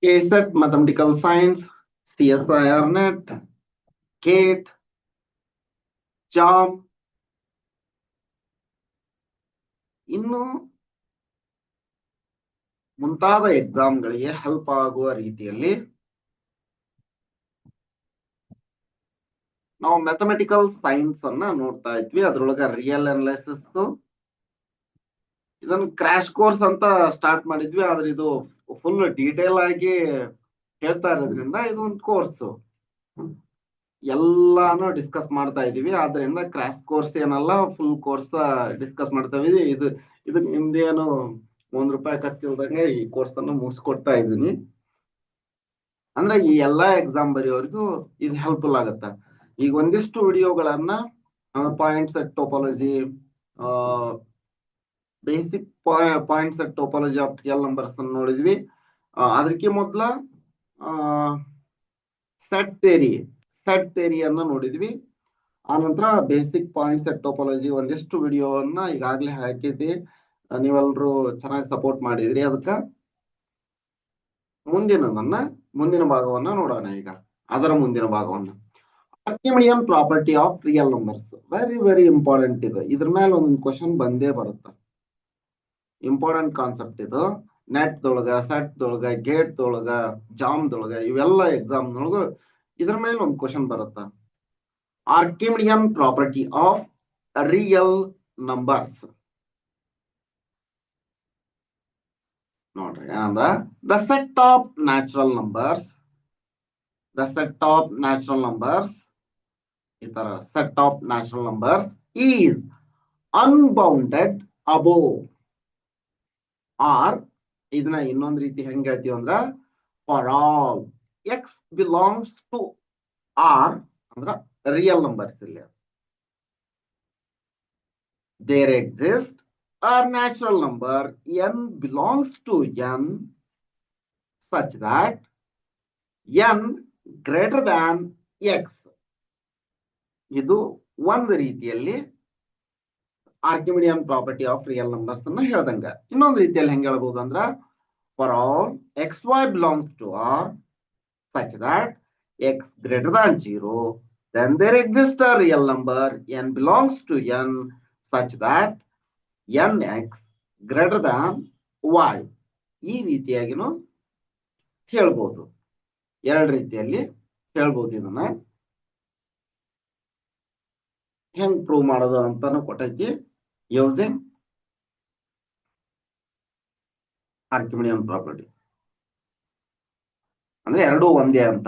KSET Mathematical Science, CSIR Net, GATE, JAM. ಇನ್ನು ಮುಂತಾದ ಎಕ್ಸಾಮ್ಗಳಿಗೆ help ಆಗುವ ರೀತಿಯಲ್ಲಿ ನಾವು ಮ್ಯಾಥಮೆಟಿಕಲ್ ಸೈನ್ಸ್ ಅನ್ನ ನೋಡ್ತಾ ಇದ್ವಿ. ಅದ್ರೊಳಗ ರಿಯಲ್ ಅನಾಲಿಸಿಸ್, ಇದನ್ನ ಕ್ರಾಶ್ ಕೋರ್ಸ್ ಅಂತ ಸ್ಟಾರ್ಟ್ ಮಾಡಿದ್ವಿ. ಆದ್ರೆ ಇದು ಫುಲ್ ಡೀಟೇಲ್ ಆಗಿ ಹೇಳ್ತಾ ಇರೋದ್ರಿಂದ ಇದು ಒಂದು ಕೋರ್ಸ್ ಎಲ್ಲಾನು ಡಿಸ್ಕಸ್ ಮಾಡ್ತಾ ಇದೀವಿ. ಆದ್ರಿಂದ ಕ್ರಾಶ್ ಕೋರ್ಸ್ ಏನಲ್ಲ, ಫುಲ್ ಕೋರ್ಸ್ ಡಿಸ್ಕಸ್ ಮಾಡ್ತಾ ಇದೀವಿ. ಇದಕ್ ನಿಮ್ದೇನು ₹1 ಖರ್ಚಿಲ್ದಂಗೆ ಈ ಕೋರ್ಸ್ ಅನ್ನು ಮುಗಿಸ್ಕೊಡ್ತಾ ಇದೀನಿ. ಅಂದ್ರೆ ಈ ಎಲ್ಲಾ ಎಕ್ಸಾಮ್ ಬರೆಯೋರಿಗೂ ಇದು ಹೆಲ್ಪ್ಫುಲ್ ಆಗತ್ತ. ಈಗ ಒಂದಿಷ್ಟು ವಿಡಿಯೋಗಳನ್ನ point set topology, basic point set topology of real numbers ಅನ್ನು ನೋಡಿದ್ವಿ. ಅದಕ್ಕೆ ಮೊದಲ ಸೆಟ್ ಥಿಯರಿ ಅನ್ನ ನೋಡಿದ್ವಿ. ಆನಂತರ ಬೇಸಿಕ್ ಪಾಯಿಂಟ್ ಸೆಟ್ ಟೋಪಾಲಜಿ ಒಂದಿಷ್ಟು ವಿಡಿಯೋವನ್ನ ಈಗಾಗಲೇ ಹಾಕಿದ್ವಿ. ನೀವೆಲ್ಲರೂ ಚೆನ್ನಾಗಿ ಸಪೋರ್ಟ್ ಮಾಡಿದ್ರಿ. ಅದಕ್ಕ ಮುಂದಿನ ಭಾಗವನ್ನ ನೋಡೋಣ. ಈಗ ಅದರ ಮುಂದಿನ ಭಾಗವನ್ನ Archimedean property of real numbers, very important ಇದೆ. ಇದ್ರ ಮೇಲೆ ಒಂದೊಂದು ಕ್ವಶನ್ ಬಂದೇ ಬರುತ್ತೆ. ಇಂಪಾರ್ಟೆಂಟ್ ಕಾನ್ಸೆಪ್ಟ್ ಇದು. ನೆಟ್ ದೊಳಗ, ಸೆಟ್ ದೊಳಗ, ಗೇಟ್ ದೊಳಗ, ಜಾಮ್ ದೊಳಗ, ಇವೆಲ್ಲ ಎಕ್ಸಾಮ್ ನೊಳಗ ಇದ್ರ ಮೇಲೆ ಒಂದು ಕ್ವಶನ್ ಬರುತ್ತ. Archimedean property of real numbers ನೋಡ್ರಿ ಏನಂದ್ರ the set of natural numbers, ಈ ತರ set of natural numbers is unbounded above, or ಇದನ್ನ ಇನ್ನೊಂದ್ ರೀತಿ ಹೆಂಗ್ ಹೇಳ್ತೀವಿ ಅಂದ್ರ for all x belongs to R ಅಂದ್ರ ರಿಯಲ್ ನಂಬರ್ಸ್. ಇಲ್ಲಿ there exist a natural number n belongs to n such that n greater than x. ಇದು ಒಂದು ರೀತಿಯಲ್ಲಿ Archimedean property of real numbers ಅನ್ನ ಹೇಳ್ದಂಗ. ಇನ್ನೊಂದು ರೀತಿಯಲ್ಲಿ ಹೆಂಗ್ ಹೇಳ್ಬಹುದು ಅಂದ್ರ for all x y belongs to R such that x greater than 0, then there exists a real number n belongs to n such that nx greater than y. ಈ ರೀತಿಯಾಗಿನೂ ಹೇಳ್ಬೋದು. ಎರಡು ರೀತಿಯಲ್ಲಿ ಹೇಳ್ಬೋದು. ಇದನ್ನ ಹೆಂಗ್ ಪ್ರೂವ್ ಮಾಡೋದು ಅಂತಾನು ಕೊಟ್ಟೈತಿ ಯೂಸಿಂಗ್ ಆರ್ಕಿಮಿಡಿಯನ್ ಪ್ರಾಪರ್ಟಿ. ಅಂದ್ರೆ ಎರಡೂ ಒಂದೇ ಅಂತ.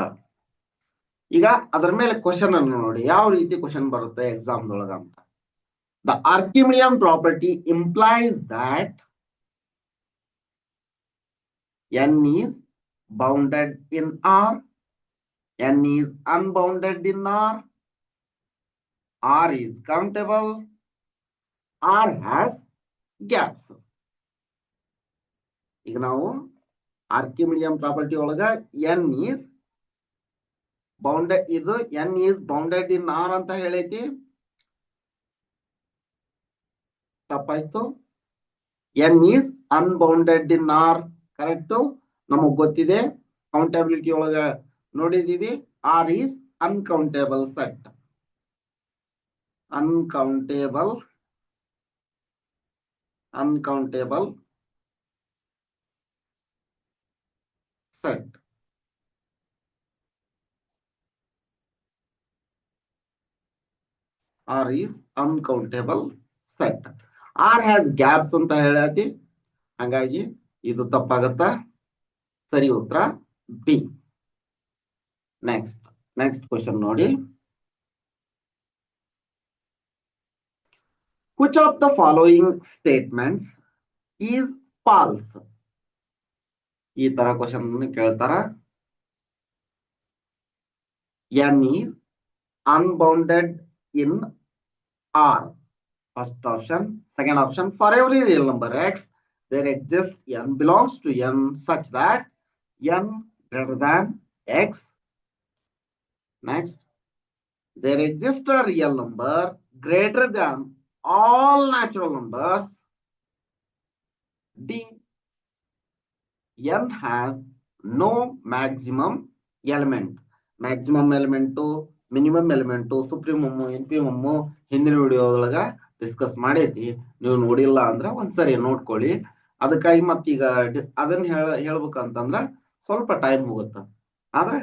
ಈಗ ಅದರ ಮೇಲೆ ಕ್ವಶನ್ ಅನ್ನು ನೋಡಿ, ಯಾವ ರೀತಿ ಕ್ವಶನ್ ಬರುತ್ತೆ ಎಕ್ಸಾಮ್ ದೊಳಗ ಅಂತ. The Archimedean property implies that n is bounded in R, n is unbounded in R is countable, R has gaps. ಈಗ ನಾವು ಆರ್ಕಿಮಿಡಿಯನ್ ಪ್ರಾಪರ್ಟಿ ಒಳಗ n is bounded, ಇದು n is bounded in R ಅಂತ ಹೇಳೈತಿ. ತಪ್ಪಾಯ್ತು. n is unbounded in R correct. ನಮಗ್ ಗೊತ್ತಿದೆ, ಕೌಂಟಬಿಲಿಟಿ ಒಳಗ ನೋಡಿದೀವಿ. R is uncountable set. uncountable set. R is uncountable set. R has gaps ಅಂತ ಹೇಳತಿ. ಹಾಗಾಗಿ ಇದು ತಪ್ಪಾಗತ್ತಾ? ಸರಿ ಉತ್ತರ ಬಿ. ನೆಕ್ಸ್ಟ್ ಕ್ವಶನ್ ನೋಡಿ. Which of the following statements is false? ಈ ತರ ಕ್ವಶನ್ ಕೇಳ್ತಾರ. n is unbounded in R. First option. Second option, for every real number x, there exists n belongs to n such that n greater than x. Next, there exists a real number greater than all natural numbers. D, n has no maximum element. Maximum element, minimum element, supremum, infimum ಹಿಂದಿನ ವಿಡಿಯೋದೊಳಗ discuss ಮಾಡೈತಿ. ನೀವು ನೋಡಿಲ್ಲ ಅಂದ್ರೆ ಒಂದ್ಸರಿ ನೋಡ್ಕೊಳ್ಳಿ. ಅದಕ್ಕಾಗಿ ಮತ್ತೀಗ ಅದನ್ನ ಹೇಳ್ಬೇಕಂತಂದ್ರ ಸ್ವಲ್ಪ ಟೈಮ್ ಹೋಗುತ್ತೆ. ಆದ್ರೆ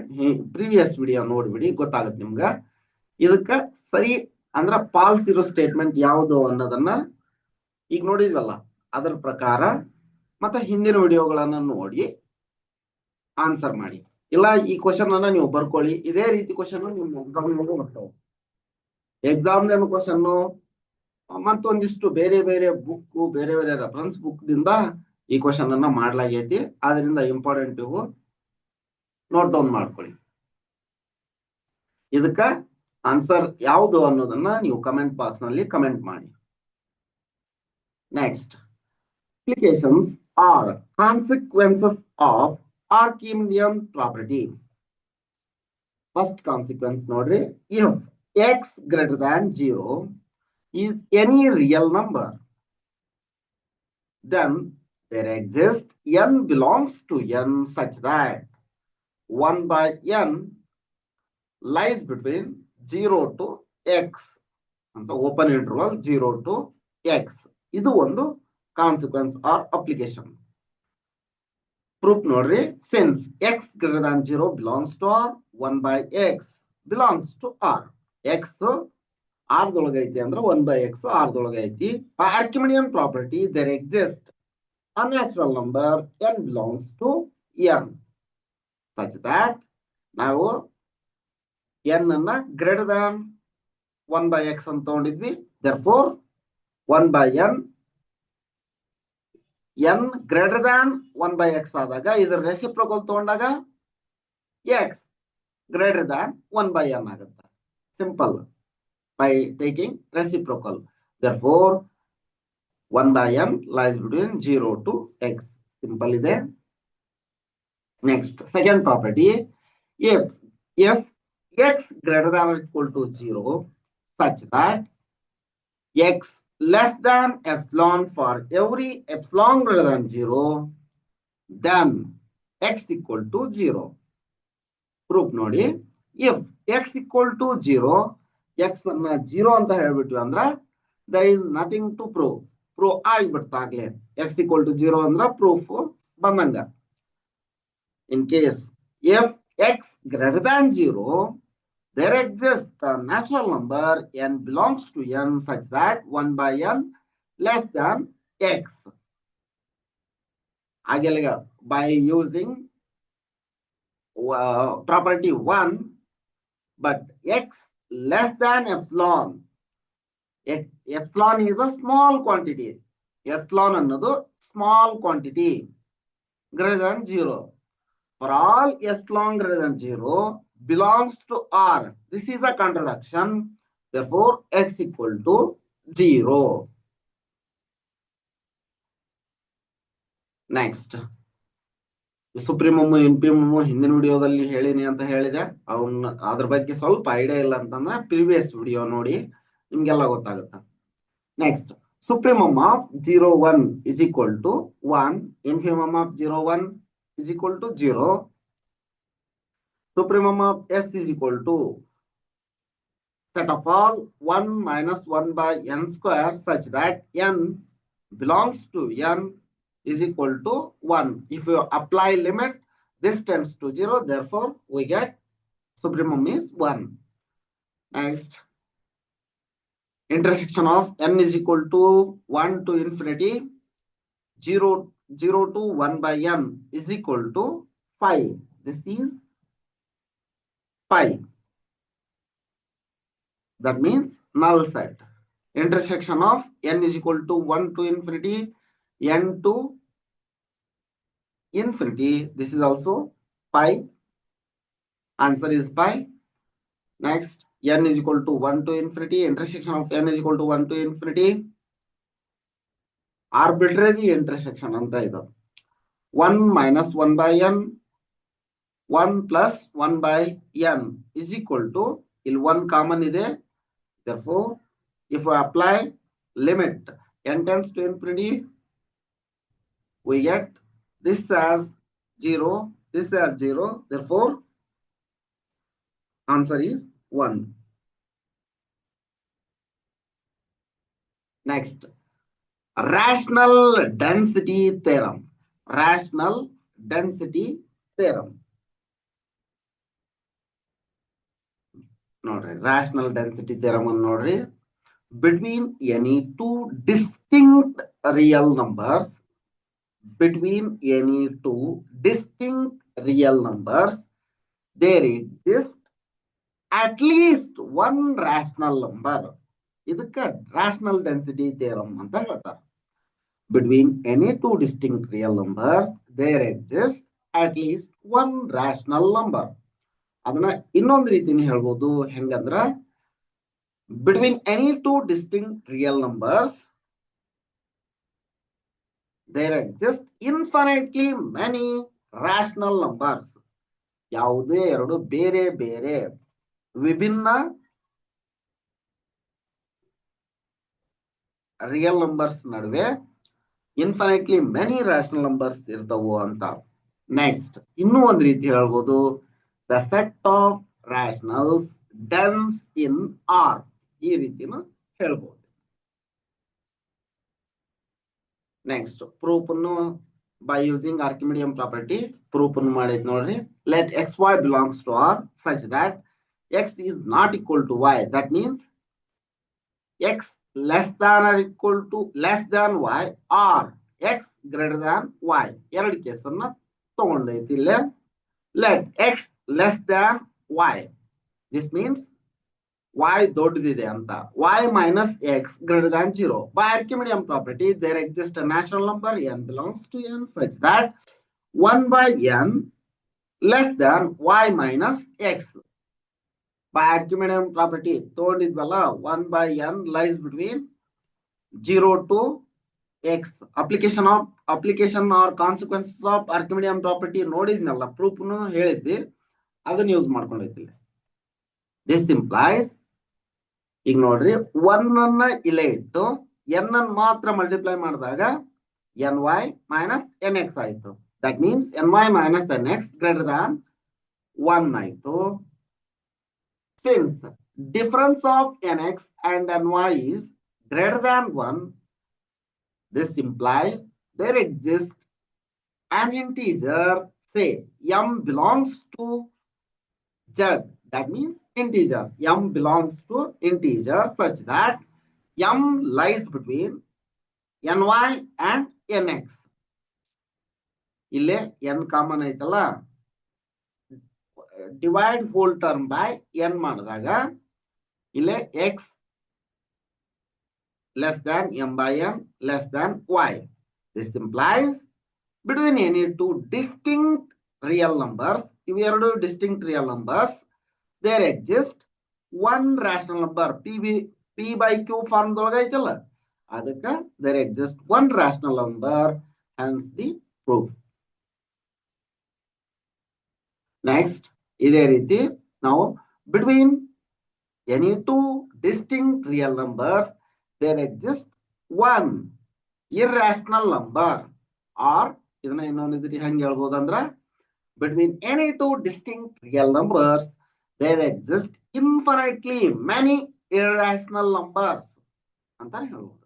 ಪ್ರೀವಿಯಸ್ ವಿಡಿಯೋ ನೋಡ್ಬಿಡಿ, ಗೊತ್ತಾಗುತ್ತೆ ನಿಮ್ಗ. ಇದಕ್ಕ ಸರಿ ಅಂದ್ರ ಫಾಲ್ಸ್ ಇರೋ ಸ್ಟೇಟ್ಮೆಂಟ್ ಯಾವುದು ಅನ್ನೋದನ್ನ ಈಗ ನೋಡಿದ್ವಲ್ಲ, ಅದರ ಪ್ರಕಾರ ಮತ್ತೆ ಹಿಂದಿನ ವಿಡಿಯೋಗಳನ್ನ ನೋಡಿ ಆನ್ಸರ್ ಮಾಡಿ. ಇಲ್ಲ ಈ ಕ್ವಶನ್ ಅನ್ನ ನೀವು ಬರ್ಕೊಳ್ಳಿ. ಇದೇ ರೀತಿ ಕ್ವಶನ್ ನಿಮ್ ಎಕ್ಸಾಮ್ ಬರ್ತಾವೆ. ಎಕ್ಸಾಮ್ ಕ್ವಶನ್ ಮತ್ತೊಂದಿಷ್ಟು ಬೇರೆ ಬೇರೆ ಬುಕ್, ಬೇರೆ ಬೇರೆ ರೆಫರೆನ್ಸ್ ಬುಕ್ ದಿಂದ ಈ ಕ್ವಶನ್ ಅನ್ನ ಮಾಡ್ಲಾಗೈತಿ. ಆದ್ರಿಂದ ಇಂಪಾರ್ಟೆಂಟ್ ಇವು ನೋಟ್ ಡೌನ್ ಮಾಡ್ಕೊಳ್ಳಿ. ಇದಕ್ಕ ಆನ್ಸರ್ ಯಾವುದು ಅನ್ನೋದನ್ನ ನೀವು ಕಮೆಂಟ್ ಬಾಕ್ಸ್ ನಲ್ಲಿ ಕಮೆಂಟ್ ಮಾಡಿ. Next, applications are consequences of Archimedean property. First consequence ನೋಡ್ರಿ, if x greater than 0 is any real number, then there exists n belongs to n such that 1 by n lies between 0 to x ಅಂತ open interval 0 to x. ಇದು ಒಂದು consequence R application. Proof ನೋಡ್ರಿ, since x greater than 0 belongs to r, 1 by x belongs to r. x r ದೊಳಗೆ ಐತಿ ಅಂದ್ರೆ 1 by x r ದೊಳಗೆ ಐತಿ. By Archimedean property there exists a natural number n belongs to n such that ನಾವು n ಅನ್ನ greater than 1 by x ಅಂತ ತಗೊಂಡಿದ್ವಿ. Therefore 1 by n greater than 1 by x ಆದಾಗ ಇದರ ರೆಸಿಪ್ರೋಕಲ್ ತಗೊಂಡಾಗ x greater than 1 by n ಆಗುತ್ತೆ. Simple, by taking reciprocal. Therefore 1 by n lies between 0 to x. Simple ಇದೆ. Next, second property, if x greater than or equal to 0 such that x less than epsilon for every epsilon greater than 0, then x equal to 0. Proof ನೋಡಿ, if x equal to 0, x ಅನ್ನ 0 ಅಂತ ಹೇಳ್ಬಿಟ್ವಿ ಅಂದ್ರ there is nothing to prove. Prove ಆಗಿಬಿಡ್ತಾಗ್ಲೇ. x equal to 0 ಅಂದ್ರ proof ಬಂದಂಗ. In case if x greater than 0, there exists a natural number n belongs to n such that 1 by n less than x. Again, by using property 1, but x less than epsilon. Epsilon is a small quantity. Epsilon ಅನ್ನೋದು small quantity greater than 0. For all epsilon greater than 0 belongs to R. This is a contradiction. Therefore, x equal to 0. Next, ಸುಪ್ರೀಮಮ್ಮು infimum ಹಿಂದಿನ ವಿಡಿಯೋದಲ್ಲಿ ಹೇಳಿನಿ ಅಂತ ಹೇಳಿದೆ. ಅದ್ರ ಬಗ್ಗೆ ಸ್ವಲ್ಪ idea ಇಲ್ಲ ಅಂತಂದ್ರೆ ಪ್ರೀವಿಯಸ್ ವಿಡಿಯೋ ನೋಡಿ, ನಿಮ್ಗೆಲ್ಲ ಗೊತ್ತಾಗುತ್ತೆ. Next, supremum of 0 1 is equal to 1, infimum of 0 1 is equal to 0. Supremum of s is equal to set of all 1 minus 1 by n square such that n belongs to n is equal to 1. If you apply limit, this tends to 0. Therefore, we get supremum is 1. Next, intersection of n is equal to 1 to infinity, 0 to 1 by n is equal to 5. This is pi. That means null set. Intersection of n is equal to 1 to infinity, n to infinity. This is also pi. Answer is pi. Next, n is equal to 1 to infinity. Intersection of n is equal to 1 to infinity. Arbitrary intersection anta idu. 1 minus 1 by n, 1 plus 1 by n is equal to, il 1 common ide. Therefore, if we apply limit n tends to infinity, we get this as 0. this as 0, therefore answer is 1. Next, rational density theorem. Rational density theorem. Nodri, rational density theorem nodri. Between any two distinct real numbers, there exists at least one rational number. ಇದಕ್ಕೆ rational density theorem ಅಂತ ಹೇಳ್ತಾರೆ. Between any two distinct real numbers, there exists at least one rational number. ಅದನ್ನ ಇನ್ನೊಂದು ರೀತಿಯಲ್ಲಿ ಹೇಳ್ಬೋದು. ಹೆಂಗಂದ್ರ between any two distinct real numbers, there exist infinitely many rational numbers. ಯಾವುದೇ ಎರಡು ಬೇರೆ ಬೇರೆ ವಿಭಿನ್ನ ರಿಯಲ್ ನಂಬರ್ಸ್ ನಡುವೆ ಇನ್ಫಿನಿಟ್ಲಿ ಮೆನಿ ರ್ಯಾಷನಲ್ ನಂಬರ್ಸ್ ಇರ್ತವು ಅಂತ. ನೆಕ್ಸ್ಟ್, ಇನ್ನೂ ಒಂದು ರೀತಿ ಹೇಳ್ಬೋದು, the set of rationals dense in R. ಈ ರೀತಿನೂ ಹೇಳ್ಬೋದು. ನೆಕ್ಸ್ಟ್, ಪ್ರೂಫ್ ಅನ್ನು by using Archimedean property proof ಅನ್ನು ಮಾಡಿದ್ ನೋಡ್ರಿ. Let x y belongs to R such that x is not equal to y. That means x less than or equal to less than y or x greater than y. ಎರಡು ಕೇಸನ್ನ ತಗೊಂಡೈತಿ ಇಲ್ಲೇ. Let x less than y. This means y ದೊಡ್ಡದಿದೆ ಅಂತ. y minus x greater than 0. By Archimedean property, there exists a natural number n belongs to n such that 1 by n less than y minus x. By Archimedean property, ತಗೊಂಡಿದ್ವಲ್ಲ 1 by n lies between 0 to x. Application or consequences of Archimedean property ನೋಡಿದ್ನಲ್ಲ, ಪ್ರೂಫ್ ಹೇಳಿದ್ದಿ, ಅದನ್ನ use ಮಾಡ್ಕೊಂಡೈತಿಲ್ಲ. This implies, ಈಗ ನೋಡ್ರಿ, 1 ಅನ್ನ ಇಲ್ಲೇ ಇಟ್ಟು n ಅನ್ನು ಮಾತ್ರ ಮಲ್ಟಿಪ್ಲೈ ಮಾಡಿದಾಗ ny minus nx ಆಯ್ತು. That means ny minus nx greater than 1 ಆಯ್ತು. Since difference of nx and ny is greater than 1, this implies there exists an integer, say m belongs to z. That means integer. M belongs to integer such that m lies between ny and nx. ಇಲ್ಲೇ n common ಐತಲ್ಲ, divide whole term by n ಮಾಡಿದಾಗ ಇಲ್ಲೇ x less than m by n less than y. This implies between any two distinct real numbers, ಇವೆರಡು distinct real numbers, there exists one rational number. p by q form ದೊಳಗ ಐತಲ್ಲ, ಅದಕ್ಕೆ there exists one rational number, hence the proof. Next, ಇದೇ ರೀತಿ ನಾವು between any two distinct real numbers, there exists one irrational number. Or ಇದನ್ನ ಇನ್ನೊಂದು ರೀತಿ ಹೆಂಗೆ ಹೇಳ್ಬೋದಂದ್ರ, between any two distinct real numbers, there exist infinitely many irrational numbers ಅಂತ ಹೇಳ್ಬೋದು.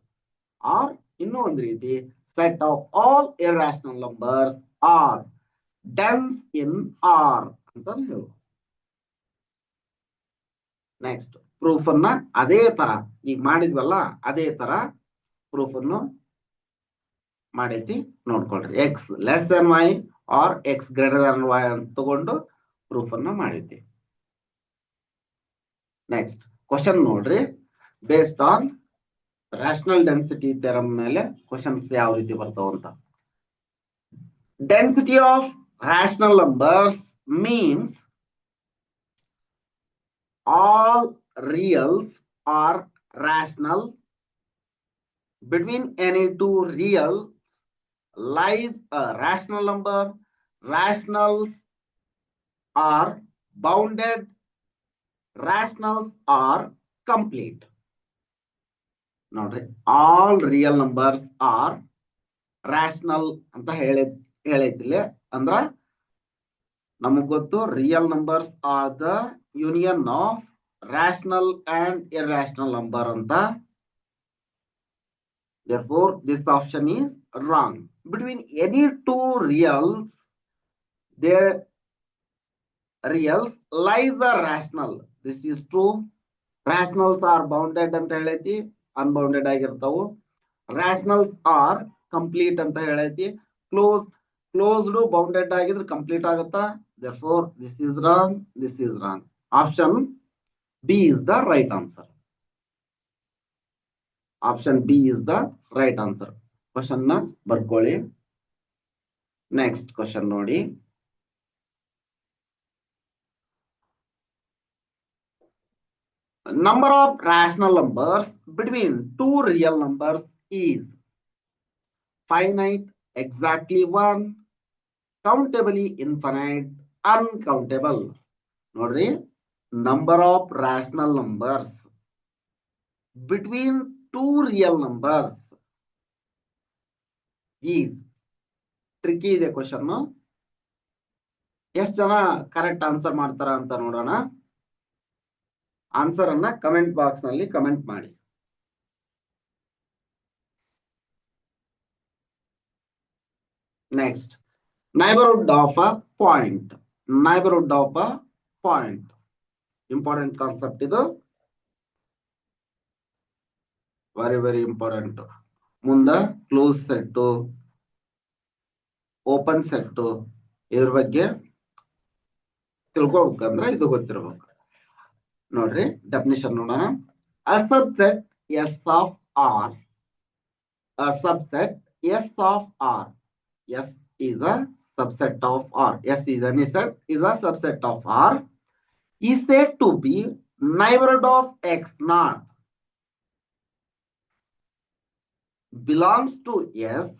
Or ಇನ್ನೂ ಒಂದು ರೀತಿ, set of all irrational numbers are dense in R ಅಂತ ಹೇಳ್ಬೋದು. ನೆಕ್ಸ್ಟ್, ಪ್ರೂಫ್ ಅನ್ನ ಅದೇ ತರ ಈಗ ಮಾಡಿದ್ವಲ್ಲ, ಅದೇ ತರ ಪ್ರೂಫ್ ಅನ್ನು ಮಾಡೈತಿ ನೋಡ್ಕೊಳ್ರಿ. X less than y or x greater than y ಅಂತ ತಗೊಂಡು ಪ್ರೂಫ್ ಅನ್ನ ಮಾಡೈತಿ. ನೆಕ್ಸ್ಟ್ ಕ್ವಶನ್ ನೋಡ್ರಿ, based on rational density theorem ಮೇಲೆ ಕ್ವಶನ್ಸ್ ಯಾವ ರೀತಿ ಬರ್ತಾವ ಅಂತ. Density of rational numbers means all reals are rational. Between any two reals lies a rational number. Rationals are bounded. Rationals are complete. Notice, all real numbers are rational ಅಂತ ಹೇಳಿದ್ಲೆ ಅಂದ್ರ ನಮಗ್ ಗೊತ್ತು real numbers are the union of rational and irrational number ಅಂತ. Therefore, this option is wrong. Between any two reals, their reals lies the rational. This is true. Rationals are bounded ಅಂತ ಹೇಳೈತಿ, unbounded ಆಗಿರ್ತಾವು. Rationals are complete ಅಂತ ಹೇಳೈತಿ, closed bounded ಆಗಿದ್ರೆ complete ಆಗುತ್ತಾ. Therefore, this is wrong. This is wrong. Option B is the right answer. Option B is the right answer. Question na ಬರ್ಕೊಳ್ಳಿ. Next question ನೋಡಿ. Number of rational numbers between two real numbers is finite, exactly one, countably infinite, uncountable. ನೋಡ್ರಿ, number of rational numbers between two real numbers is tricky ಇದೆ question. ಎಷ್ಟು ಜನ correct answer ಮಾಡ್ತಾರ ಅಂತ ನೋಡೋಣ. Answer ಅನ್ನ comment box ನಲ್ಲಿ comment ಮಾಡಿ. Next, neighbourhood of a point. Neighbourhood of a point important concept ಇದು, ವೆರಿ ಇಂಪಾರ್ಟೆಂಟ್. ಮುಂದ ಕ್ಲೋಸ್ ಸೆಟ್, ಓಪನ್ ಸೆಟ್, ಇದ್ರ ಬಗ್ಗೆ ತಿಳ್ಕೊಬೇಕಂದ್ರೆ ಇದು ಗೊತ್ತಿರ್ಬೇಕು. ನೋಡ್ರಿ, ಡೆಫಿನಿಷನ್ ನೋಡೋಣ. A subset S of R. A subset S of R. S is a subset of R. S is an is a subset of R. Is said to be neighborhood of X naught. Belongs to S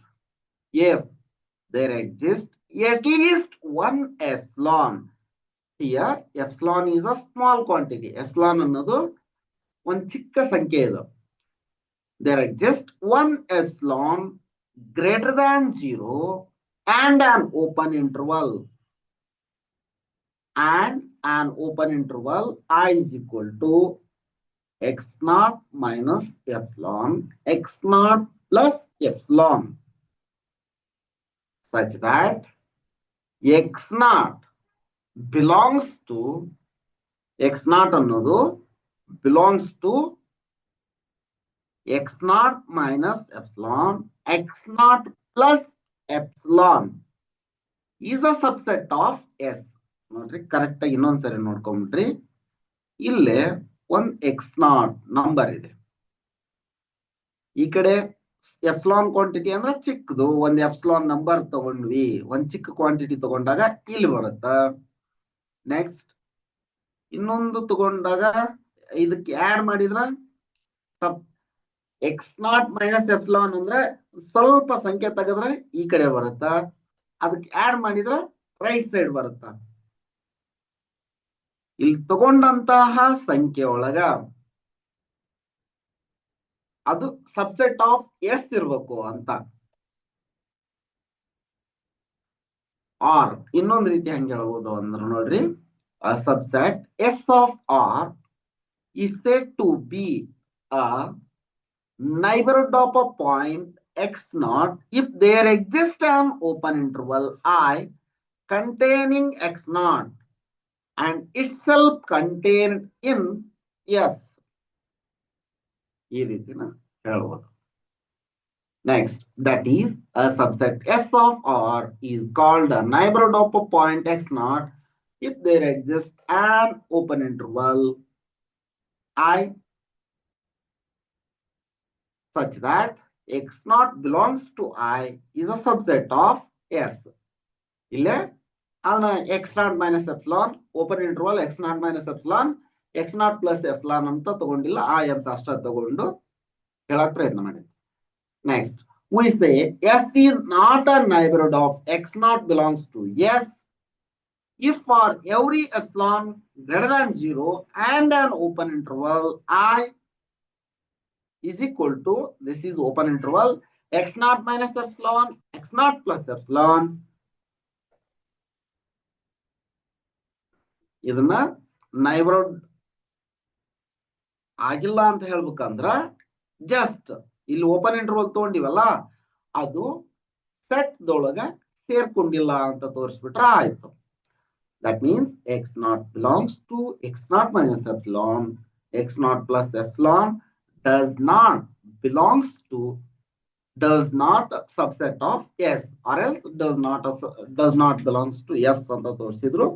if there exists at least one epsilon. Here, epsilon is a small quantity. Epsilon ಅನ್ನೋದು ಒಂದು ಚಿಕ್ಕ ಸಂಖ್ಯೆ ಇದು. There exists one epsilon greater than 0 and an open interval. And an open interval I is equal to x naught minus epsilon, x naught plus epsilon, such that x naught belongs to, x naught ಅನ್ನೋದು belongs to x naught minus epsilon, x naught plus epsilon is a subset of S. ನೋಡ್ರಿ, correct ಆಗಿ ಇನ್ನೊಂದ್ಸರಿ ನೋಡ್ಕೊಂಡ್ರಿ. ಇಲ್ಲೇ ಒಂದ್ X not number ಇದೆ, ಈ ಕಡೆ epsilon quantity ಅಂದ್ರೆ ಚಿಕ್ಕದು. ಒಂದ್ ಎಪ್ಸಿಲಾನ್ ನಂಬರ್ ತಗೊಂಡ್ವಿ, ಒಂದ್ ಚಿಕ್ಕ ಕ್ವಾಂಟಿಟಿ ತಗೊಂಡಾಗ ಇಲ್ಲಿ ಬರುತ್ತ. ನೆಕ್ಸ್ಟ್ ಇನ್ನೊಂದು ತಗೊಂಡಾಗ ಇದಕ್ಕೆ ಆಡ್ ಮಾಡಿದ್ರ ಎಕ್ಸ್ ನಾಟ್ ಮೈನಸ್ ಎಪ್ಸಿಲಾನ್ ಅಂದ್ರೆ ಸ್ವಲ್ಪ ಸಂಖ್ಯೆ ತೆಗೆದ್ರೆ ಈ ಕಡೆ ಬರುತ್ತ, ಅದಕ್ಕೆ ಆಡ್ ಮಾಡಿದ್ರೆ ರೈಟ್ ಸೈಡ್ ಬರುತ್ತ. ಇಲ್ಲಿ ತಗೊಂಡಂತಹ ಸಂಖ್ಯೆ ಒಳಗ ಅದು ಸಬ್ಸೆಟ್ ಆಫ್ ಎಸ್ ಇರ್ಬೇಕು ಅಂತ. ಆರ್ ಇನ್ನೊಂದು ರೀತಿ ಹೆಂಗೆ ಹೇಳ್ಬೋದು ಅಂದ್ರೆ ನೋಡ್ರಿ, a subset S of R is said to be a neighborhood of a point x naught if there exists an open interval I containing x naught and itself contained in S. ಈ ರೀತಿನ ಹೇಳ್ಬೋದು. Next, that is a subset S of R is called a neighborhood of a point x naught if there exists an open interval I such that x naught belongs to I is a subset of S. ಇಲ್ಲೇ ಅದನ್ನ x naught minus epsilon, open interval x naught minus epsilon, x naught plus epsilon ಅಂತ ತಗೊಂಡಿಲ್ಲ, I ಅಂತ ಅಷ್ಟೇ ತಗೊಂಡು ಹೇಳಕ್ ಪ್ರಯತ್ನ ಮಾಡಿದ್ವಿ. Next, we say S is not a neighborhood of x naught belongs to S if for every epsilon greater than 0 and an open interval I is equal to, this is open interval, x naught minus epsilon, x naught plus epsilon, ಇದನ್ನ neighbourhood ಆಗಿಲ್ಲ ಅಂತ ಹೇಳ್ಬೇಕಂದ್ರ just ಇಲ್ಲಿ open interval ತಗೊಂಡಿವಲ್ಲ ಅದು set ದೊಳಗ ಸೇರ್ಕೊಂಡಿಲ್ಲ ಅಂತ ತೋರಿಸ್ಬಿಟ್ರೆ ಆಯ್ತು. That means x naught belongs to x naught minus epsilon, x naught plus epsilon does not belongs to does not subset of S or else does not belongs to S ಅಂತ ತೋರಿಸಿದ್ರು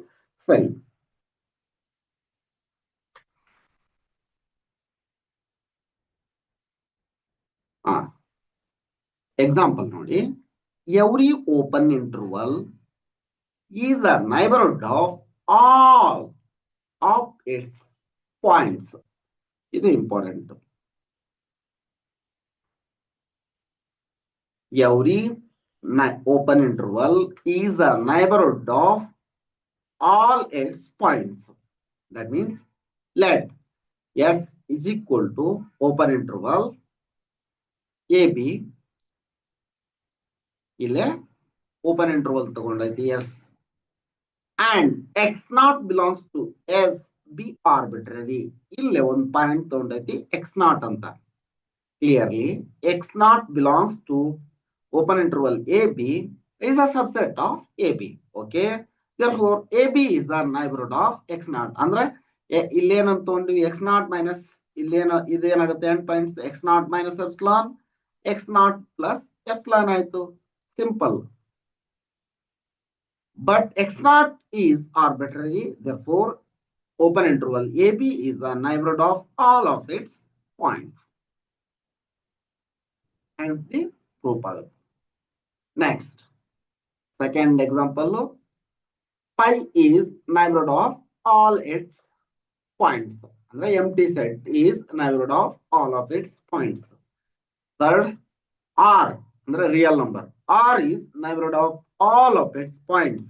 ಸರಿ. Example ನೋಡಿ, every open interval is a neighborhood of all of its points. ಇದು important. Every open interval is a neighborhood of all its points. That means let S is equal to open interval AB. ಇಲ್ಲೇ open interval ತಗೊಂಡೈತಿ S and X naught belongs to S be arbitrary. ಇಲ್ಲೇ ಒಂದು point ತಗೊಂಡೈತಿ X naught ಅಂತ. Clearly X naught belongs to open interval AB is a subset of AB. Okay, therefore AB is the neighborhood of X naught. ಅಂದ್ರೆ ಇಲ್ಲೇನಂತ ತಗೊಂಡ್ವಿ X naught minus ಇಲ್ಲೇನ ಇದೇನಾಗುತ್ತೆ end points X naught minus epsilon X naught plus epsilon ಆಯ್ತು, simple. But X naught is arbitrary, therefore open interval AB is the neighborhood of all of its points. Hence the proof ಆಗುತ್ತೆ. Next, second example, pi is neighborhood of all its points. The empty set is neighborhood of all of its points. Third, R, the real number. R is neighborhood of all of its points.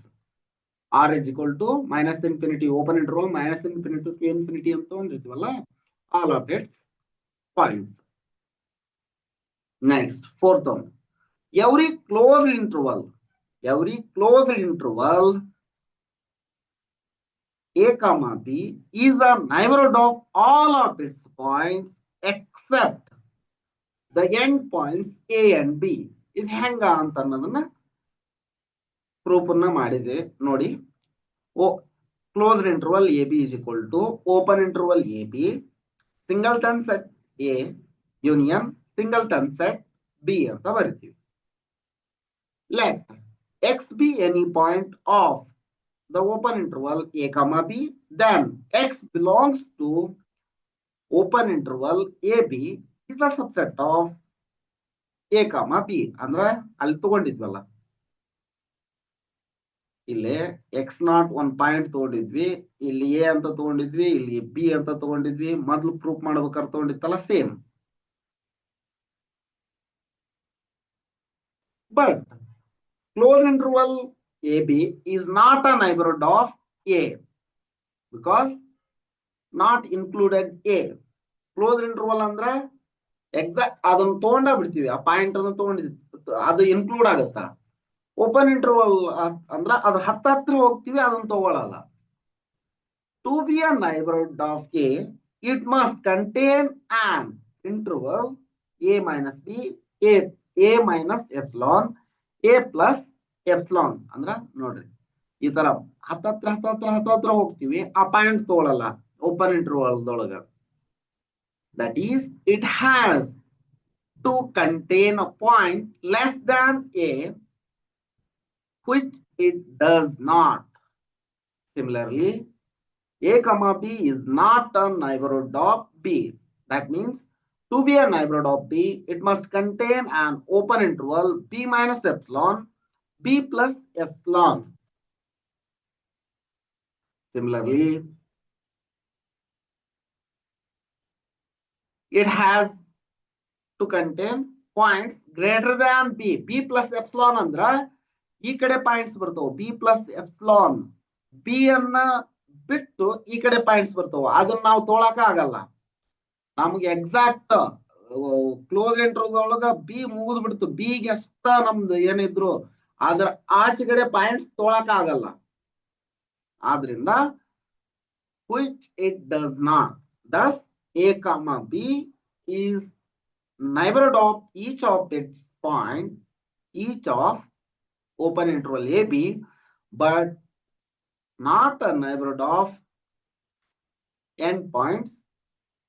R is equal to minus infinity, open interval minus infinity to infinity ಅಂತ ಒಂದಿರ್ತೀವಲ್ಲ, all of its points. Next, fourth one. Every closed interval A comma B is a neighborhood of all of its points except the end points A and B. ಇದು ಹೆಂಗ ಅಂತ ಅನ್ನೋದನ್ನ proof ಅನ್ನ ಮಾಡಿದೆ ನೋಡಿ. Closed interval AB is equal to open interval AB singleton set A union singleton set B ಅಂತ ಬರಿತೀವಿ. Let X be any point of the open interval A comma B, then X belongs to open interval AB is the subset of A comma B. ಅಂದ್ರೆ ಅಲ್ಲಿ ತಗೊಂಡಿದ್ವಲ್ಲ, ಇಲ್ಲಿ X not ಒಂದು point ತಗೊಂಡಿದ್ವಿ, ಇಲ್ಲಿ A ಅಂತ ತಗೊಂಡಿದ್ವಿ, ಇಲ್ಲಿ B ಅಂತ ತಗೊಂಡಿದ್ವಿ, ಮೊದಲು proof ಮಾಡ್ಬೇಕಾದ್ರೆ ತಗೊಂಡಿತ್ತಲ್ಲ same. But closed interval AB is not a neighborhood of A because not included A. Closed interval ಅಂದ್ರೆ ಎಕ್ಸಾಕ್ಟ್ ಅದನ್ನ ತಗೊಂಡ ಬಿಡ್ತೀವಿ, ಆ ಪಾಯಿಂಟ್ ಅನ್ನು ತಗೊಂಡಿದ್ವಿ, ಅದು ಇನ್ಕ್ಲೂಡ್ ಆಗುತ್ತಾ. ಓಪನ್ ಇಂಟರ್ವಲ್ ಅಂದ್ರ ಅದ್ರ ಹತ್ರ ಹೋಗ್ತೀವಿ, ಅದನ್ನ ತಗೊಳ್ಳಲ್ಲ. To be a neighbourhood of A, it must contain an interval A minus B, A minus epsilon, A plus epsilon. ಅಂದ್ರ ನೋಡ್ರಿ, ಈ ತರ ಹತ್ತತ್ರ ಹೋಗ್ತೀವಿ, ಆ ಪಾಯಿಂಟ್ ತಗೊಳ್ಳಲ್ಲ ಓಪನ್ ಇಂಟರ್ವಲ್ ದೊಳಗ. That is, it has to contain a point less than A, which it does not. Similarly, A comma B is not a neighborhood of B. That means to be a neighborhood of B, it must contain an open interval B minus epsilon, B plus epsilon. Similarly, it has to contain points greater than B. B plus epsilon ಅಂದ್ರ ಈ ಕಡೆ points ಬರ್ತಾವ, B plus epsilon. B ಅನ್ನ ಬಿಟ್ಟು ಈ ಕಡೆ points ಬರ್ತಾವ, ಅದನ್ನ ನಾವು ತೋಳಕ ಆಗಲ್ಲ. ನಮ್ಗೆ ಎಕ್ಸಾಕ್ಟ್ ಕ್ಲೋಸ್ ಇಂಟರ್ವಲ್ ಒಳಗ B ಮುಗಿದು ಬಿಡ್ತು, B ಗೆ ಅಷ್ಟ ನಮ್ದು ಏನಿದ್ರು ಅದ್ರ ಆಚೆ ಕಡೆ ಪಾಯಿಂಟ್ಸ್ ತೋಳಕ ಆಗಲ್ಲ. ಆದ್ರಿಂದ which it does not. Thus, A comma B is neighborhood of each of its point, each of open interval AB, but not a neighborhood of endpoints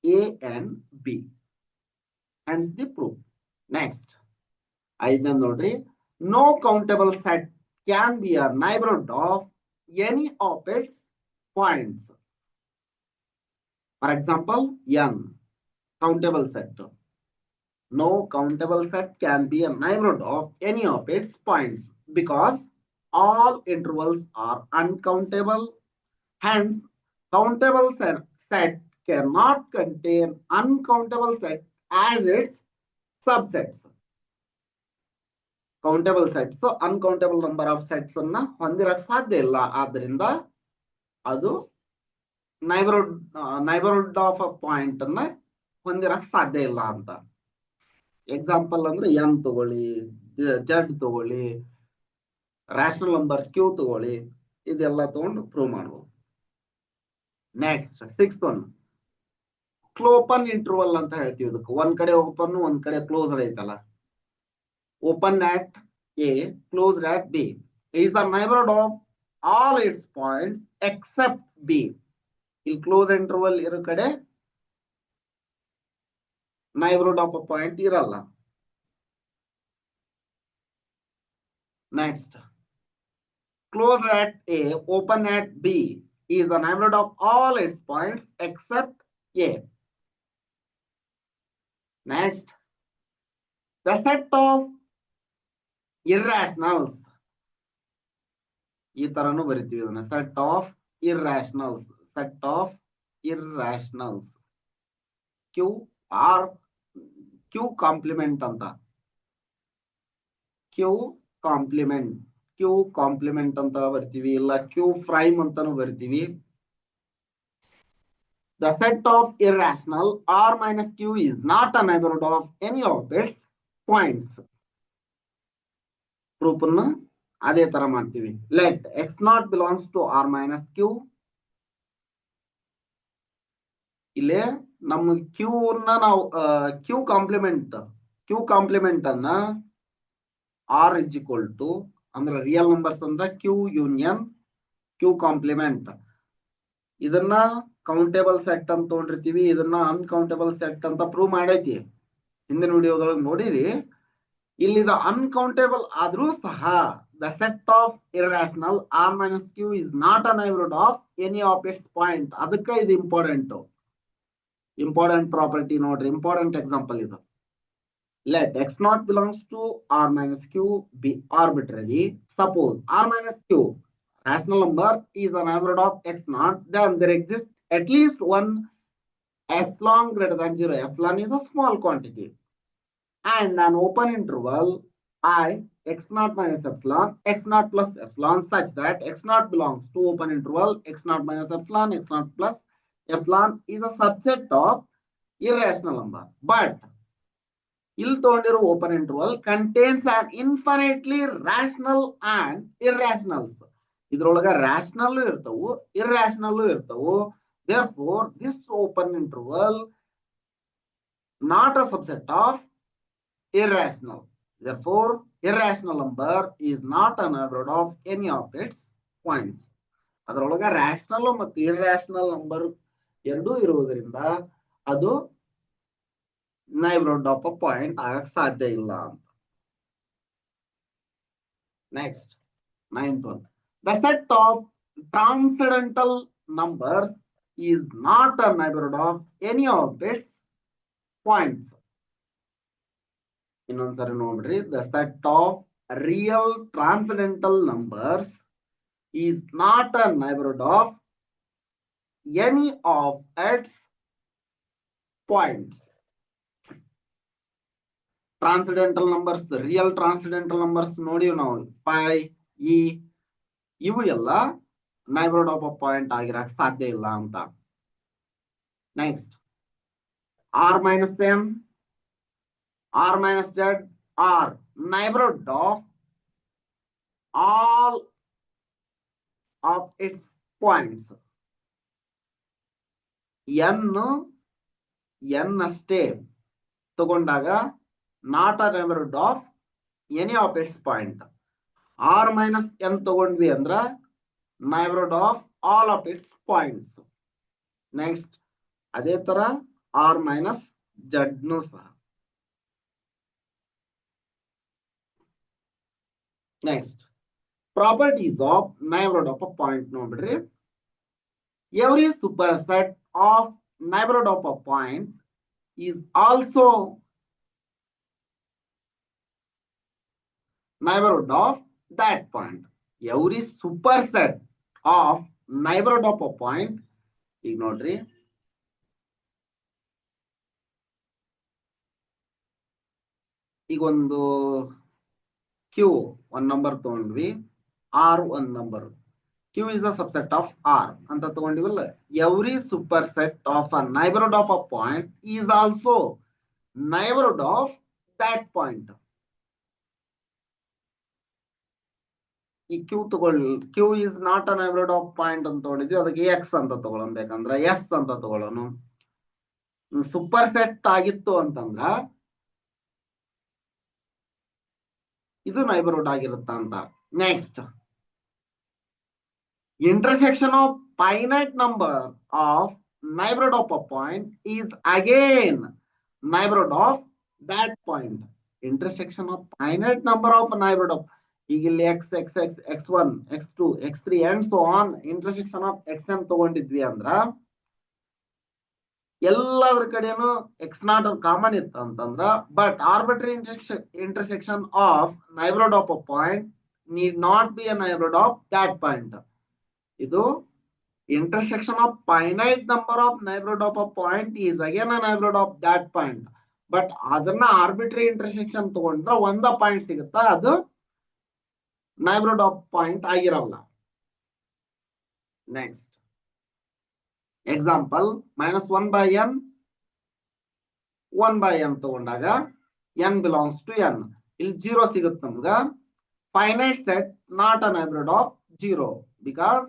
A and B. Hence the proof. Next, ಐದನೇ ನೋಡ್ರಿ, no countable set can be a neighborhood of any of its points. For example, n countable set. No countable set can be a neighborhood of any of its points because all intervals are uncountable. Hence, countable set cannot contain uncountable set as its subsets. Countable sets uncountable number of sets ಅನ್ನ ಹೊಂದಿರಕ್ ಸಾಧ್ಯ ಇಲ್ಲ. ಆದ್ರಿಂದ ಅದು neighbourhood of a point ಅನ್ನ ಹೊಂದಿರಕ್ ಸಾಧ್ಯ ಇಲ್ಲ ಅಂತ. Example ಅಂದ್ರೆ ಎನ್ ತಗೊಳ್ಳಿ, ಜೆಡ್ ತಗೊಳ್ಳಿ, ರ್ಯಾಷನಲ್ ನಂಬರ್ ಕ್ಯೂ ತಗೊಳ್ಳಿ, ಇದೆಲ್ಲ ತಗೊಂಡು ಪ್ರೂವ್ ಮಾಡ್ಬೋದು. ನೆಕ್ಸ್ಟ್ ಸಿಕ್ಸ್ತ್ ಒನ್, ಕ್ಲೋಪನ್ ಇಂಟರ್ವಲ್ ಅಂತ ಹೇಳ್ತೀವಿ. ಇದಕ್ಕೆ ಒಂದ್ ಕಡೆ ಓಪನ್ ಒಂದ್ ಕಡೆ ಕ್ಲೋಸ್ ಐತಲ್ಲ. Open at A, closed at B is the neighborhood of all its points except B. Il close interval iru kade neighborhood of a point iralla. Next, closed at A, open at B is the neighborhood of all its points except A. Next, the set of irrationals, ಈ ತರನು ಬರಿತೀವಿ ಅದನ್ನ, set of irrationals. Set of irrationals Q or Q complement ಅಂತ, Q complement ಅಂತ ಬರ್ತೀವಿ, ಇಲ್ಲ Q prime ಅಂತಾನು ಬರ್ತೀವಿ. The set of irrational r minus q is not a neighborhood of any of its points. Proof ಅನ್ನು ಅದೇ ತರ ಮಾಡ್ತೀವಿ. Let x naught belongs to R minus Q. ಇಲ್ಲೇ ನಮ್ಮ ಕ್ಯೂ ನ ನಾವು ಕ್ಯೂ ಕಾಂಪ್ಲಿಮೆಂಟ್ ಅನ್ನ ಆರ್ ಇಸ್ ಈಕ್ವಲ್ ಟು ಅಂದ್ರೆ ರಿಯಲ್ ನಂಬರ್ಸ್ ಅಂದ ಕ್ಯೂ ಯೂನಿಯನ್ ಕ್ಯೂ ಕಾಂಪ್ಲಿಮೆಂಟ್. ಇದನ್ನ ಕೌಂಟೇಬಲ್ ಸೆಟ್ ಅಂತ ತಗೊಂಡಿರ್ತೀವಿ, ಇದನ್ನ ಅನ್ಕೌಂಟೇಬಲ್ ಸೆಟ್ ಅಂತ ಪ್ರೂವ್ ಮಾಡೈತಿ. ಹಿಂದಿನ ವಿಡಿಯೋದೊಳಗೆ ನೋಡಿರಿ. ಇಲ್ಲಿದ ಅನ್ಕೌಂಟೇಬಲ್ ಆದ್ರೂ ಸಹ the set of irrational R minus Q is not a neighbourhood of any of its point. ಅದಕ್ಕೆ ಇದು ಇಂಪಾರ್ಟೆಂಟ್ ಪ್ರಾಪರ್ಟಿ ನೋಡ್ರಿ, ಇಂಪಾರ್ಟೆಂಟ್ ಎಕ್ಸಾಂಪಲ್ ಇದು. Let x naught belongs to R minus Q be arbitrary. Suppose R minus Q rational number is a neighborhood of x naught, then there exists at least one epsilon greater than 0. Epsilon is a small quantity. And an open interval I x naught minus epsilon, x naught plus epsilon, such that x naught belongs to open interval x naught minus epsilon, x naught plus epsilon is a subset of irrational number. But ಇಲ್ಲಿ ತಗೊಂಡಿರೋ open interval contains an infinitely rational and irrationals. ಇದ್ರೊಳಗ rational ಇರ್ತವು, irrational ಇರ್ತವು. Therefore, this open interval not a subset of irrational. Therefore, irrational number is not a neighborhood of any of its points. ಅದರೊಳಗ rational ಮತ್ತು irrational number ಎರಡೂ ಇರುವುದರಿಂದ ಅದು neighborhood of a point ಆಗಕ್ ಸಾಧ್ಯ ಇಲ್ಲ ಅಂತ. Next 9th one. The set of transcendental numbers is not a neighborhood of any of its points. ಇನ್ನೊಂದ್ಸರಿ ನೋಡ್ರಿ. The set of real transcendental numbers is not a neighborhood of any of its points. Transcendental numbers, real transcendental numbers ನೋಡಿವ್ ನಾವು, pi, e, ಇವು ಎಲ್ಲ neighbourhood of a point ಆಗಿರಕ್ ಸಾಧ್ಯ ಇಲ್ಲ ಅಂತ. Next, R minus M, R minus Z or neighbourhood of all of its points. n ಅಷ್ಟೇ ತಗೊಂಡಾಗ not a neighbourhood of any of its point. r minus n ತಗೊಂಡ್ವಿ ಅಂದ್ರ neighbourhood of all of its points. Next ಅದೇ ತರ r minus z ನು ಸಹ. Next properties of neighbourhood of a point ನೋಡ್ಬಿಡ್ರಿ. Every superset of neighborhood of a point is also neighborhood of that point. Every superset of neighborhood of a point, ಈಗ ನೋಡ್ರಿ, ಈಗ ಒಂದು Q ಒಂದ್ number ತಗೊಂಡ್ವಿ, R ಒಂದ್ number, Q is a subset of R ಅಂತ ತಗೊಂಡಿವಲ್ಲ. Every superset of a neighborhood of a point is also neighborhood of that point. ಈ Q is not a neighborhood of point ಅಂತ ತಗೊಂಡಿದ್ವಿ, ಅದಕ್ಕೆ X ಅಂತ ತಗೊಳ್ಬೇಕಂದ್ರ S ಅಂತ ತಗೊಳ್ಳೋನು. Super set ಆಗಿತ್ತು ಅಂತಂದ್ರ ಇದು neighbourhood ಆಗಿರುತ್ತ ಅಂತ. Next intersection of finite number of neighborhood of a point is again neighborhood of that point. Intersection of finite number of neighborhood of, ಈಗ ಇಲ್ಲಿ x x x x1 x2 x3 and so on, intersection of xn ತಗೊಂಡಿದ್ವಿ ಅಂದ್ರ ಎಲ್ಲದ್ರ ಕಡೆನು x0 common ಇತ್ತು ಅಂತಂದ್ರ, but arbitrary intersection of neighborhood of a point need not be a neighborhood of that point. ಇದು intersection of finite number of neighborhood of a point is again a neighborhood of that point. But ಅದನ್ನ arbitrary intersection ತಗೊಂಡ್ರೆ ಒಂದ point ಸಿಗುತ್ತಾ, ಅದು neighbourhood of point ಆಗಿರಲ್ಲ. Next example -1/n 1/n ತಗೊಂಡಾಗ n belongs to n, ಇಲ್ಲಿ 0 ಸಿಗುತ್ತೆ ನಮ್ಗ. Finite set not a neighbourhood of 0 because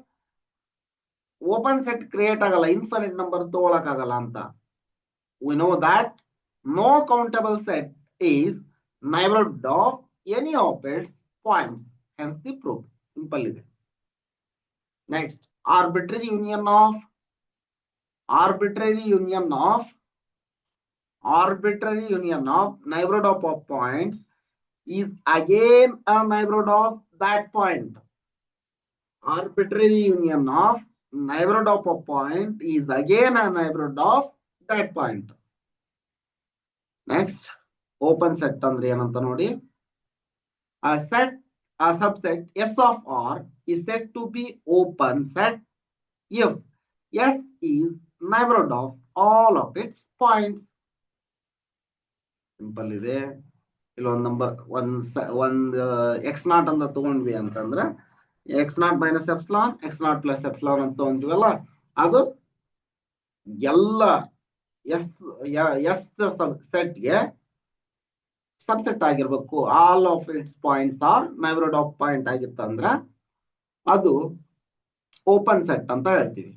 open set create ಆಗಲ್ಲ, ಇನ್ಫಿನಿಟ್ ನಂಬರ್ ತಗೊಳಕ್ ಆಗಲ್ಲ ಅಂತ. We know that no countable set is neighborhood of any of its points, hence the proof. Simple ಇದೆ. Next, arbitrary union of neighborhood of points is again a neighborhood of that point. Arbitrary union of neighborhood of a point is again a neighborhood of that point. Next, open set ಅಂದ್ರೆ ಏನಂತ ನೋಡಿ. A subset S of R is said to be open set if S is neighborhood of all of its points. Simple ಇದೆ. ಇಲ್ಲಿ ಒಂದು number ಒಂದು x0 ಅಂತ ತಗೊಂಡ್ವಿ ಅಂತಂದ್ರೆ x0 minus epsilon x0 plus epsilon ಅಂತ ತಗೊಂಡ್ವಲ್ಲ, ಅದು ಎಲ್ಲ ಎಸ್ ಸೆಟ್ಗೆ ಸಬ್ಸೆಟ್ ಆಗಿರ್ಬೇಕು. All of its points are neighbourhood of point ಆಗಿತ್ತಂದ್ರ ಅದು ಓಪನ್ ಸೆಟ್ ಅಂತ ಹೇಳ್ತೀವಿ.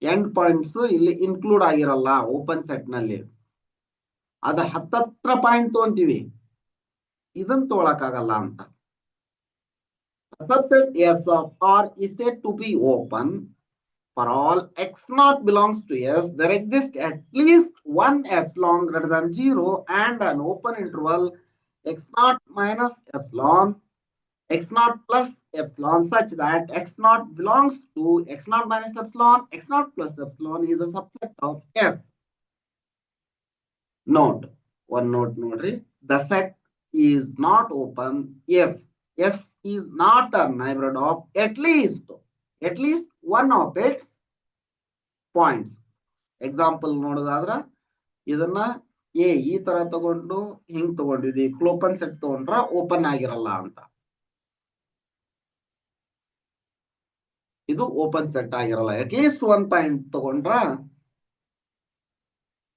ಎಂಡ್ ಪಾಯಿಂಟ್ಸ್ ಇಲ್ಲಿ ಇನ್ಕ್ಲೂಡ್ ಆಗಿರಲ್ಲ ಓಪನ್ ಸೆಟ್ ನಲ್ಲಿ, ಅದ್ರ ಹತ್ತತ್ರ ಪಾಯಿಂಟ್ ತಗೊಂತೀವಿ, ಇದನ್ನ ತಗೊಳಕ್ಕಾಗಲ್ಲ ಅಂತ. Subset S of R is said to be open for all x0 belongs to S. There exists at least one epsilon greater than 0 and an open interval x0 minus epsilon, x0 plus epsilon, such that x0 belongs to x0 minus epsilon, x0 plus epsilon is a subset of S. Note, one note nodri, the set is not open if S is not a neighborhood of at least one of its points. Example ನೋಡೋದಾದ್ರ ಇದನ್ನ A ಈ ತರ ತಗೊಂಡು ಹಿಂಗ್ ತಗೊಂಡಿದ್ವಿ, ಕ್ಲೋಪನ್ set ತಗೊಂಡ್ರ open ಆಗಿರಲ್ಲ ಅಂತ. ಇದು open set ಆಗಿರಲ್ಲ, ಅಟ್ ಲೀಸ್ಟ್ ಒನ್ ಪಾಯಿಂಟ್ ತಗೊಂಡ್ರ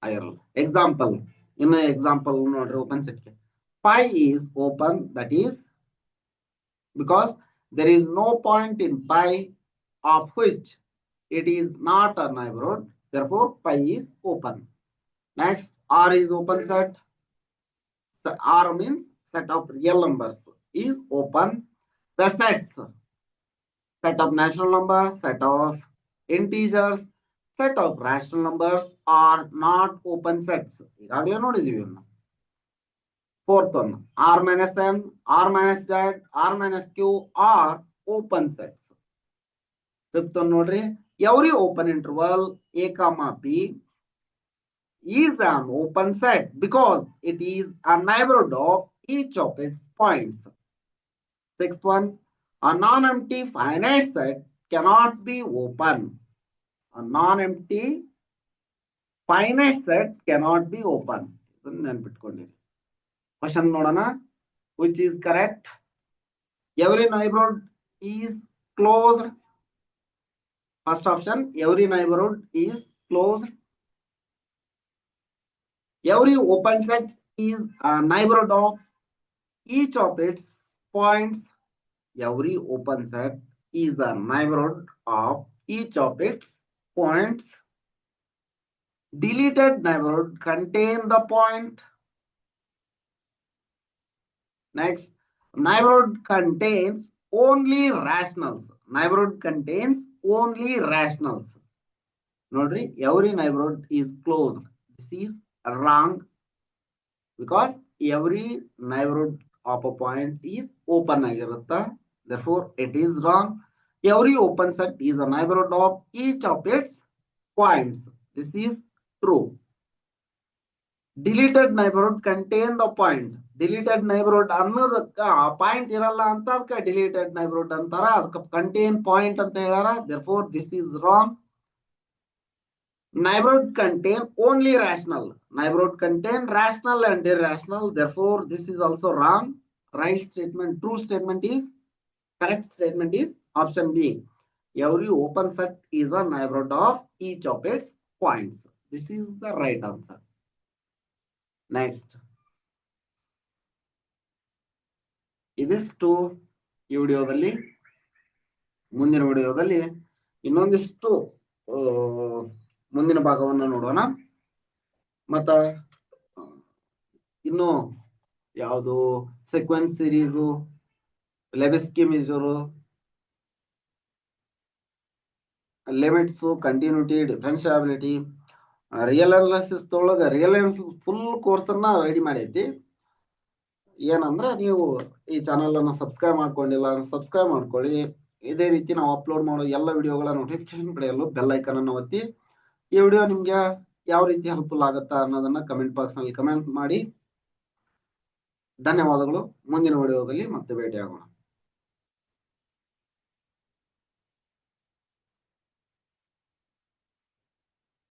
ಆಗಿರಲ್ಲ. ಎಕ್ಸಾಂಪಲ್, ಇನ್ನು ಎಕ್ಸಾಂಪಲ್ ನೋಡ್ರಿ open ಸೆಟ್ಗೆ. Phi is open, that is because there is no point in pi of which it is not a neighborhood. Therefore, pi is open. Next, R is open set. The R means set of real numbers is open. The sets, set of natural numbers, set of integers, set of rational numbers are not open sets. ಈಗಾಗಲೇ ನೋಡಿದೀವಿ ಇವನ್ನ. Fourth one, R minus n, R minus z, R minus q are open sets. Fifth one ನೋಡ್ರಿ, every open interval a comma p is an open set because it is a neighborhood of each of its points. Sixth one, a non-empty finite set cannot be open. A non-empty finite set cannot be open. Question nodana, which is correct? Every neighborhood is closed. First option, every neighborhood is closed. Every open set is a neighborhood of each of its points. Every open set is a neighborhood of each of its points. Deleted neighborhood contain the point. Next, neighborhood contains only rationals. Neighborhood contains only rationals. Nodri, every neighborhood is closed. This is wrong because every neighborhood of a point is open ಆಗಿರುತ್ತಾ. Therefore, it is wrong. Every open set is a neighborhood of each of its points. This is true. Deleted neighborhood contain the point. Deleted neighborhood ಅನ್ನೋದಕ್ಕ point ಇರಲ್ಲ ಅಂತ ಅದಕ್ಕೆ deleted neighborhood ಅಂತಾರ. ಅದಕ್ಕೆ contain point ಅಂತ ಹೇಳಾರ. Therefore, this is wrong. Neighborhood contain only rational. Neighborhood contain rational and irrational. Therefore, this is also wrong. Right statement, true statement is, correct statement is option B. Every open set is a neighborhood of each of its points. This is the right answer. Next. ಇದಿಷ್ಟು ಈ ವಿಡಿಯೋದಲ್ಲಿ. ಮುಂದಿನ ವಿಡಿಯೋದಲ್ಲಿ ಇನ್ನೊಂದಿಷ್ಟು ಮುಂದಿನ ಭಾಗವನ್ನು ನೋಡೋಣ. ಮತ್ತ ಇನ್ನು ಯಾವುದು sequence series, Lebesgue measure, limits, continuity, differentiability, real analysis ತೊಳಗ ರಿಯಲ್ ಅನಾಲಿಸಿಸ್ ಫುಲ್ ಕೋರ್ಸ್ ಅನ್ನ ರೆಡಿ ಮಾಡೈತಿ. ಏನಂದ್ರೆ ನೀವು ಈ ಚಾನಲ್ ಅನ್ನ ಸಬ್ಸ್ಕ್ರೈಬ್ ಮಾಡ್ಕೊಂಡಿಲ್ಲ ಸಬ್ಸ್ಕ್ರೈಬ್ ಮಾಡ್ಕೊಳ್ಳಿ. ಇದೇ ರೀತಿ ನಾವು ಅಪ್ಲೋಡ್ ಮಾಡೋ ಎಲ್ಲ ವಿಡಿಯೋಗಳ ನೋಟಿಫಿಕೇಶನ್ ಪಡೆಯಲು ಬೆಲ್ ಐಕಾನ್ ಅನ್ನು ಒತ್ತಿ. ಈ ವಿಡಿಯೋ ನಿಮ್ಗೆ ಯಾವ ರೀತಿ ಹೆಲ್ಪ್ಫುಲ್ ಆಗುತ್ತಾ ಅನ್ನೋದನ್ನ ಕಮೆಂಟ್ ಬಾಕ್ಸ್ ನಲ್ಲಿ ಕಮೆಂಟ್ ಮಾಡಿ. ಧನ್ಯವಾದಗಳು. ಮುಂದಿನ ವಿಡಿಯೋದಲ್ಲಿ ಮತ್ತೆ ಭೇಟಿಯಾಗೋಣ.